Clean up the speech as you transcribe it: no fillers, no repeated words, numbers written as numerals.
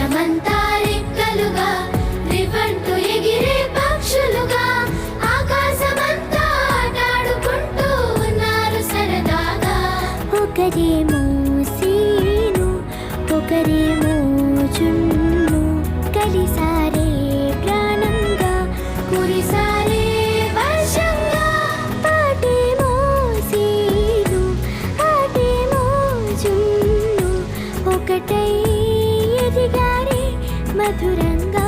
ఆకాశమంతా రెక్కలుగా రివంటు ఎగిరే పక్షులుగా ఆకాశమంతా ఆటాడుకుంటూ ఉన్నారు సరదాగా. ఒకరేమో సీను ఒకరేమో జున్ను కలిసారే ప్రాణంగా కురిసారే వర్షంగా. పాటేమో సీను ఆటేమో జున్ను ఒకటై ఎదిగారే మధురంగా.